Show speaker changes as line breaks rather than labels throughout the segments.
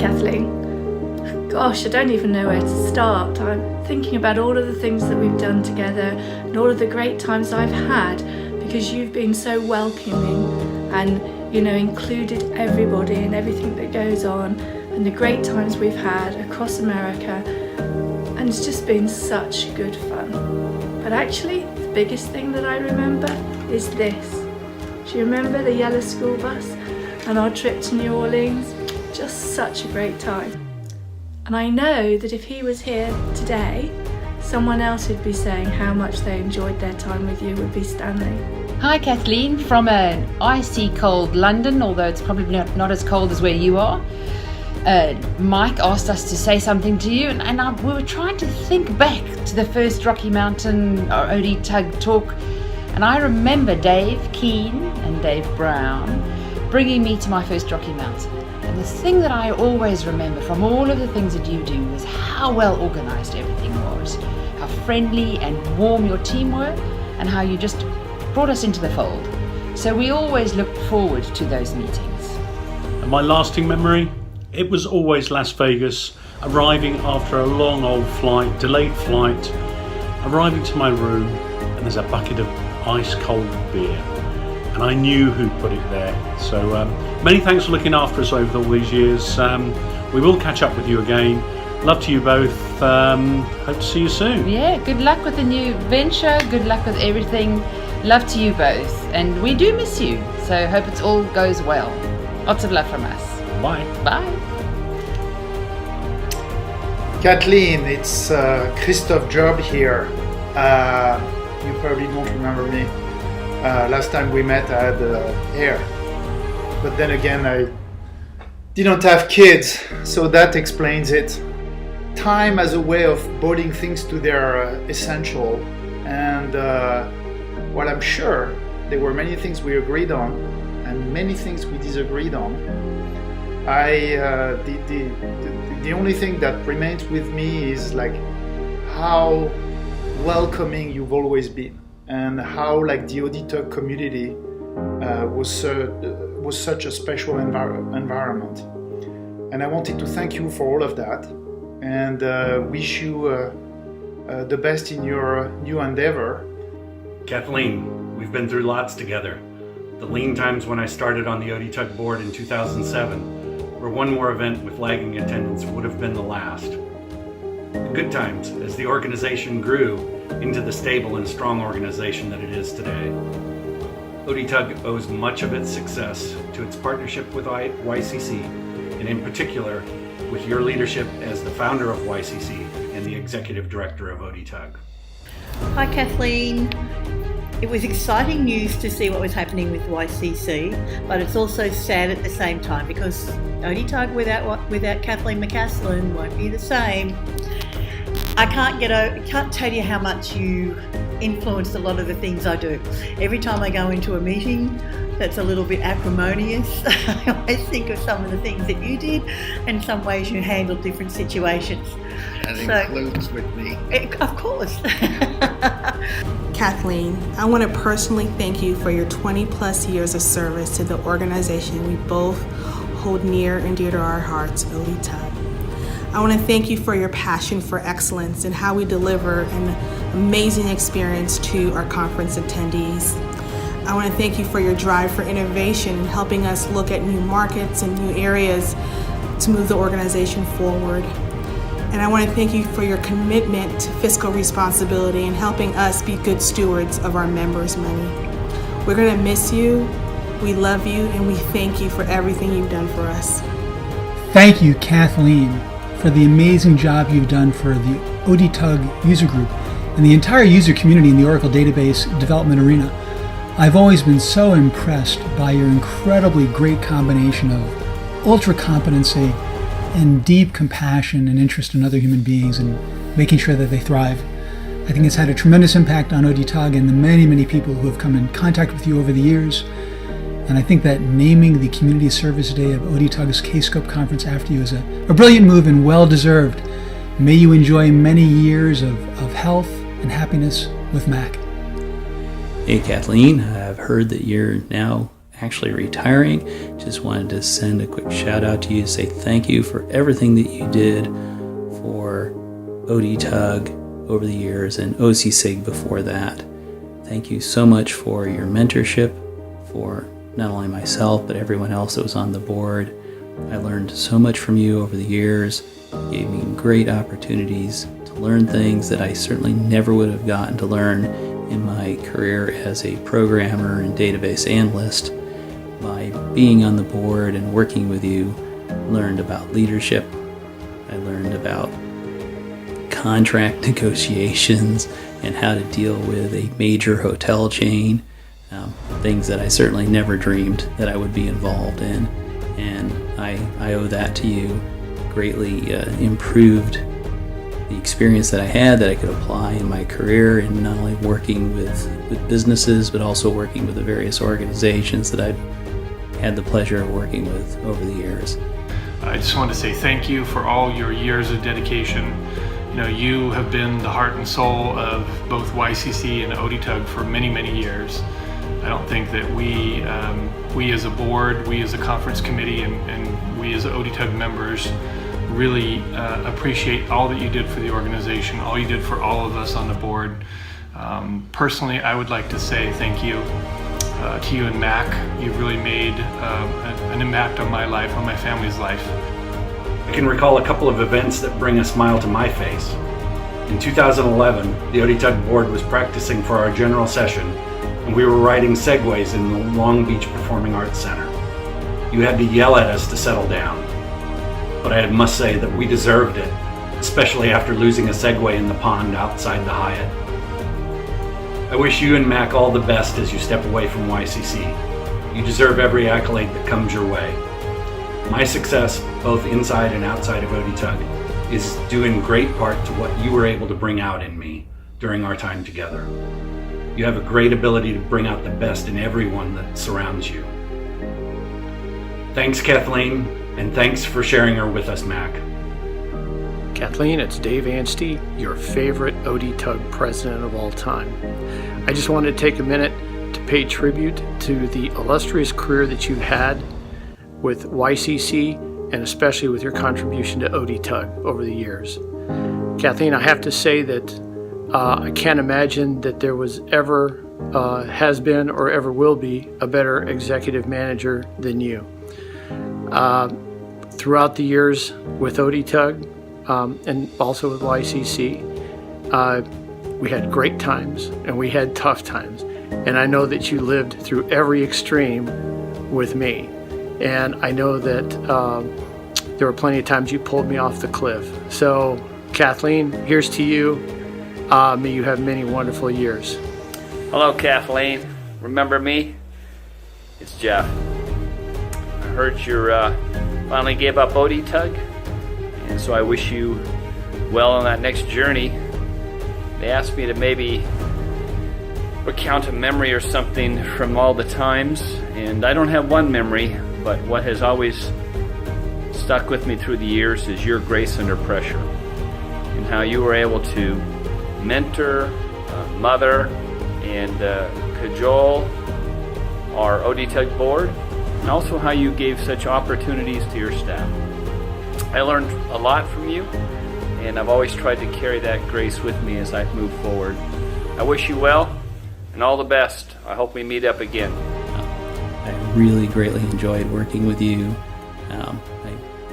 Kathleen. Gosh, I don't even know where to start. I'm thinking about all of the things that we've done together and all of the great times I've had because you've been so welcoming and, included everybody and everything that goes on and the great times we've had across America. And it's just been such good fun. But actually, the biggest thing that I remember is this. Do you remember the yellow school bus and our trip to New Orleans? Just such a great time. And I know that if he was here today, someone else who'd be saying how much they enjoyed their time with you would be Stanley.
Hi Kathleen, from an icy cold London, although it's probably not as cold as where you are. Mike asked us to say something to you, and we were trying to think back to the first Rocky Mountain OD Tug talk, and I remember Dave Keane and Dave Brown bringing me to my first Rocky Mountain. And the thing that I always remember from all of the things that you do is how well organized everything was, how friendly and warm your team were, and how you just brought us into the fold. So we always looked forward to those meetings.
And my lasting memory? It was always Las Vegas, arriving after a long old flight, delayed flight, arriving to my room, and there's a bucket of ice cold beer. And I knew who put it there. So many thanks for looking after us over all these years. We will catch up with you again. Love to you both. Hope to see you soon.
Yeah, good luck with the new venture. Good luck with everything. Love to you both. And we do miss you. So hope it all goes well. Lots of love from us.
Bye.
Bye.
Kathleen, it's Christophe Job here. You probably don't remember me. Last time we met I had hair, but then again I didn't have kids, so that explains it. Time as a way of boiling things to their essential, and while I'm sure there were many things we agreed on and many things we disagreed on, the only thing that remains with me is like how welcoming you've always been, and how the OD Tug community was such a special environment. And I wanted to thank you for all of that, and wish you the best in your new endeavor.
Kathleen, we've been through lots together. The lean times when I started on the OD Tug board in 2007, where one more event with lagging attendance would have been the last. The good times as the organization grew into the stable and strong organization that it is today. OD Tug owes much of its success to its partnership with YCC, and in particular with your leadership as the founder of YCC and the executive director of OD Tug.
Hi Kathleen. It was exciting news to see what was happening with YCC, but it's also sad at the same time because OD Tug without Kathleen McCaslin won't be the same. I can't tell you how much you influenced a lot of the things I do. Every time I go into a meeting that's a little bit acrimonious, I always think of some of the things that you did and some ways you handled different situations.
That includes with me.
Of course.
Kathleen, I want to personally thank you for your 20 plus years of service to the organization we both hold near and dear to our hearts, OD Tug. I want to thank you for your passion for excellence and how we deliver an amazing experience to our conference attendees. I want to thank you for your drive for innovation and helping us look at new markets and new areas to move the organization forward. And I want to thank you for your commitment to fiscal responsibility and helping us be good stewards of our members' money. We're going to miss you, we love you, and we thank you for everything you've done for us.
Thank you, Kathleen, for the amazing job you've done for the OD Tug user group and the entire user community in the Oracle database development arena. I've always been so impressed by your incredibly great combination of ultra competency and deep compassion and interest in other human beings and making sure that they thrive. I think it's had a tremendous impact on OD Tug and the many, many people who have come in contact with you over the years. And I think that naming the Community Service Day of OD Tug's K-Scope Conference after you is a brilliant move and well-deserved. May you enjoy many years of health and happiness with Mac.
Hey Kathleen, I've heard that you're now actually retiring. Just wanted to send a quick shout out to you, say thank you for everything that you did for ODTUG over the years and OCSIG before that. Thank you so much for your mentorship for not only myself but everyone else that was on the board. I learned so much from you over the years. You gave me great opportunities to learn things that I certainly never would have gotten to learn in my career as a programmer and database analyst. By being on the board and working with you, I learned about leadership. I learned about contract negotiations and how to deal with a major hotel chain, things that I certainly never dreamed that I would be involved in. And I owe that to you. Greatly improved the experience that I had that I could apply in my career, in not only working with businesses but also working with the various organizations that I've had the pleasure of working with over the years.
I just want to say thank you for all your years of dedication. You know, you have been the heart and soul of both YCC and ODTUG for many, many years. I don't think that we as a board, we as a conference committee, and we as ODTUG members really appreciate all that you did for the organization, all you did for all of us on the board. Personally, I would like to say thank you to you and Mac. You've really made an impact on my life, on my family's life.
I can recall a couple of events that bring a smile to my face. In 2011, the ODTUG board was practicing for our general session, and we were riding segways in the Long Beach Performing Arts Center. You had to yell at us to settle down, but I must say that we deserved it, especially after losing a Segway in the pond outside the Hyatt. I wish you and Mac all the best as you step away from YCC. You deserve every accolade that comes your way. My success, both inside and outside of ODTUG, is due in great part to what you were able to bring out in me during our time together. You have a great ability to bring out the best in everyone that surrounds you. Thanks, Kathleen, and thanks for sharing her with us, Mac.
Kathleen, it's Dave Anstey, your favorite ODTUG president of all time. I just wanted to take a minute to pay tribute to the illustrious career that you've had with YCC and especially with your contribution to ODTUG over the years. Kathleen, I have to say that I can't imagine that there was ever, has been, or ever will be a better executive manager than you. Throughout the years with ODTUG, and also with YCC, we had great times and we had tough times. And I know that you lived through every extreme with me. And I know that there were plenty of times you pulled me off the cliff. So, Kathleen, here's to you. May you have many wonderful years.
Hello, Kathleen. Remember me? It's Jeff. I heard you finally gave up ODTUG, and so I wish you well on that next journey. They asked me to maybe recount a memory or something from all the times, and I don't have one memory, but what has always stuck with me through the years is your grace under pressure, and how you were able to mentor, mother, and cajole our ODTUG board, and also how you gave such opportunities to your staff. I learned a lot from you, and I've always tried to carry that grace with me as I move forward. I wish you well and all the best. I hope we meet up again.
I really greatly enjoyed working with you. I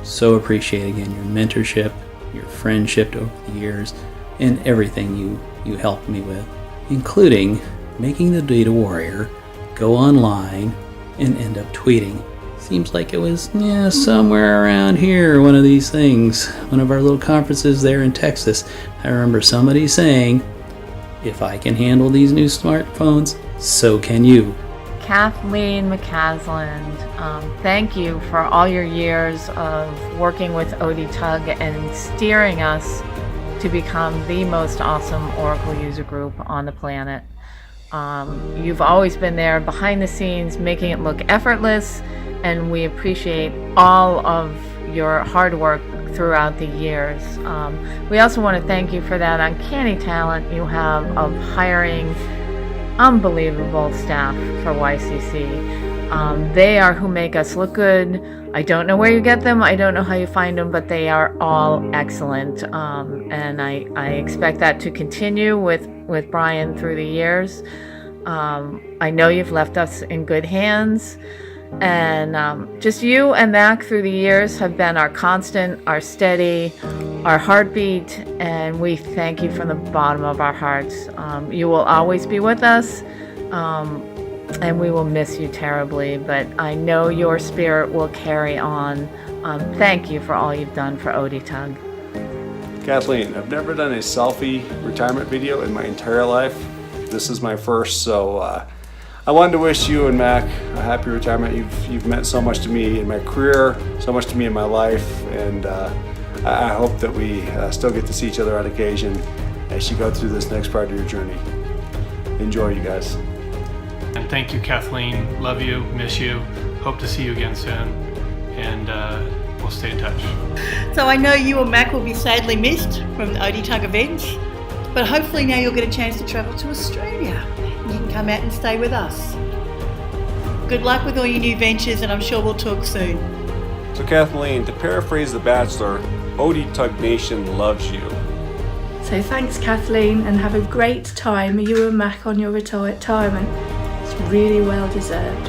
so appreciate again your mentorship, your friendship over the years, and everything you helped me with, including making the Data Warrior go online and end up tweeting. Seems like it was somewhere around here, one of these things, one of our little conferences there in Texas. I remember somebody saying, if I can handle these new smartphones, so can you.
Kathleen McCasland, thank you for all your years of working with ODTUG and steering us to become the most awesome Oracle user group on the planet. You've always been there behind the scenes, making it look effortless, and we appreciate all of your hard work throughout the years. We also want to thank you for that uncanny talent you have of hiring unbelievable staff for YCC. They are who make us look good. I don't know where you get them. I don't know how you find them, but they are all excellent. And I expect that to continue with Brian through the years. I know you've left us in good hands. And just you and Mac through the years have been our constant, our steady, our heartbeat, and we thank you from the bottom of our hearts. You will always be with us, and we will miss you terribly, but I know your spirit will carry on. Thank you for all you've done for ODTUG.
Kathleen, I've never done a selfie retirement video in my entire life. This is my first, so I wanted to wish you and Mac a happy retirement. You've meant so much to me in my career, so much to me in my life, and I hope that we still get to see each other on occasion as you go through this next part of your journey. Enjoy, you guys.
And thank you, Kathleen. Love you, miss you. Hope to see you again soon, and we'll stay in touch.
So I know you and Mac will be sadly missed from the ODTUG events, but hopefully now you'll get a chance to travel to Australia. You can come out and stay with us. Good luck with all your new ventures, and I'm sure we'll talk soon.
So Kathleen, to paraphrase The Bachelor, ODTUG Nation loves you.
So thanks, Kathleen, and have a great time, you and Mac, on your retirement. It's really well deserved.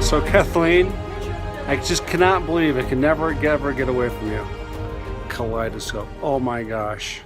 So Kathleen, I just cannot believe I can never ever get away from you. Kaleidoscope, oh my gosh.